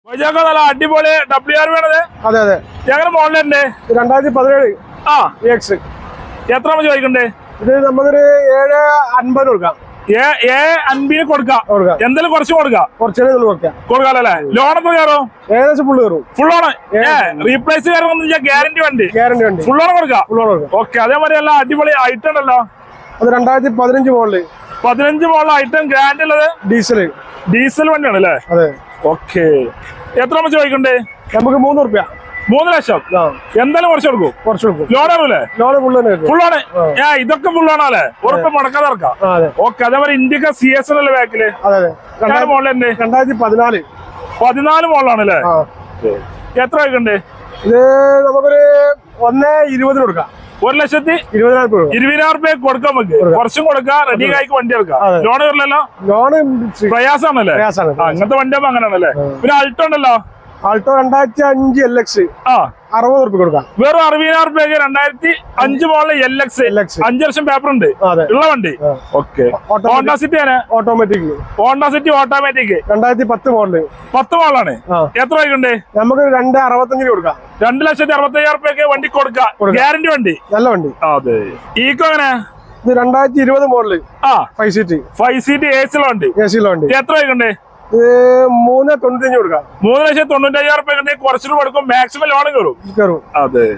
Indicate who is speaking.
Speaker 1: നല്ല അടിപൊളി WR വേണത്.
Speaker 2: അതെ അതെ.
Speaker 1: ഞങ്ങളുടെ മോഡലുണ്ട്
Speaker 2: 2017
Speaker 1: എത്ര ചോദിക്കണ്ടേ?
Speaker 2: ഇത് നമുക്കൊരു 750 കൊടുക്കാം.
Speaker 1: 750 കൊടുക്കാം. എന്തെങ്കിലും കുറച്ച് കൊടുക്കാം. കൊടുക്കാല്ലേ? ലോൺ എത്ര കയറും?
Speaker 2: ഏകദേശം ഫുള്ള് കയറും.
Speaker 1: ഫുൾ ഓൺ റീപ്ലേസ് കയറുന്ന ഗ്യാരണ്ടി വണ്ടി. ഫുൾ ഓൺ കൊടുക്കാം. ഓക്കെ. അതേമാതിരി എല്ലാം അടിപൊളി ഐറ്റം ഉണ്ടല്ലോ.
Speaker 2: അത് 2015 മോഡല്.
Speaker 1: 15 മോഡൽ ഐറ്റം ഗ്രാൻഡ് ഉള്ളത്. ഡീസൽ വണ്ടിയാണ് അല്ലേ?
Speaker 2: അതെ.
Speaker 1: ഓക്കെ. എത്ര ചോദിക്കണ്ടേ?
Speaker 2: നമുക്ക് 3 റുപ്യ.
Speaker 1: 3 ലക്ഷം. എന്തായാലും കുറച്ച് കൊടുക്കും. ലോൺ ആണല്ലേ? ഫുൾ ആണ്. ഇതൊക്കെ ഫുൾ ആണല്ലേ? ഉറപ്പ് മുടക്കാതെ ഇറക്കാം. ഓക്കെ. അതേപോലെ ഇന്ത്യക്ക് CS അല്ലേ ബാക്കില്? മോഡലുണ്ട്
Speaker 2: 2014
Speaker 1: മോഡലാണല്ലേ? എത്ര ചോദിക്കണ്ടേ?
Speaker 2: ഇത് നമുക്കൊരു 1,20 കൊടുക്കാം.
Speaker 1: 1,20,000 രൂപ കൊടുക്കാം. നമുക്ക് കുറച്ചും കൊടുക്കാം. റെഡി ആയിക്ക് വണ്ടി എടുക്കാം. ലോൺ വരില്ലല്ലോ?
Speaker 2: ലോണ്
Speaker 1: പ്രയാസമാണല്ലേ? അങ്ങനത്തെ വണ്ടി ആകുമ്പോ അങ്ങനെയാണല്ലേ? പിന്നെ അൾട്ടോ ഉണ്ടല്ലോ.
Speaker 2: ആൾട്ടോ 2005 LX 60 റുപ്യ കൊടുക്കാം.
Speaker 1: വെറും 60,000 രൂപയ്ക്ക് 2005 മോഡൽ LX 5 വർഷം പേപ്പർ ഉണ്ട് ഉള്ള വണ്ടി. Okay. Honda city
Speaker 2: automatic. 2010 model.
Speaker 1: 10 മോഡലാണ്. എത്ര വൈകുണ്ട്?
Speaker 2: നമുക്ക് 2,65 കൊടുക്കാം.
Speaker 1: 2,65,000 രൂപയ്ക്ക് വണ്ടി കൊടുക്കാം. ഗ്യാരണ്ടി വണ്ടി.
Speaker 2: നല്ല വണ്ടി.
Speaker 1: അതെ. ഈക്കോ എങ്ങനെ?
Speaker 2: ഇത് 2020 മോഡല്. 5 സീറ്റ് AC വണ്ടി. എത്ര വൈകുണ്ട്? 3,95 കൊടുക്കാം.
Speaker 1: 3,95,000 രൂപ കുറച്ചുകൂടി കൊടുക്കും. മാക്സിമം ലോൺ കയറും.
Speaker 2: അതെ.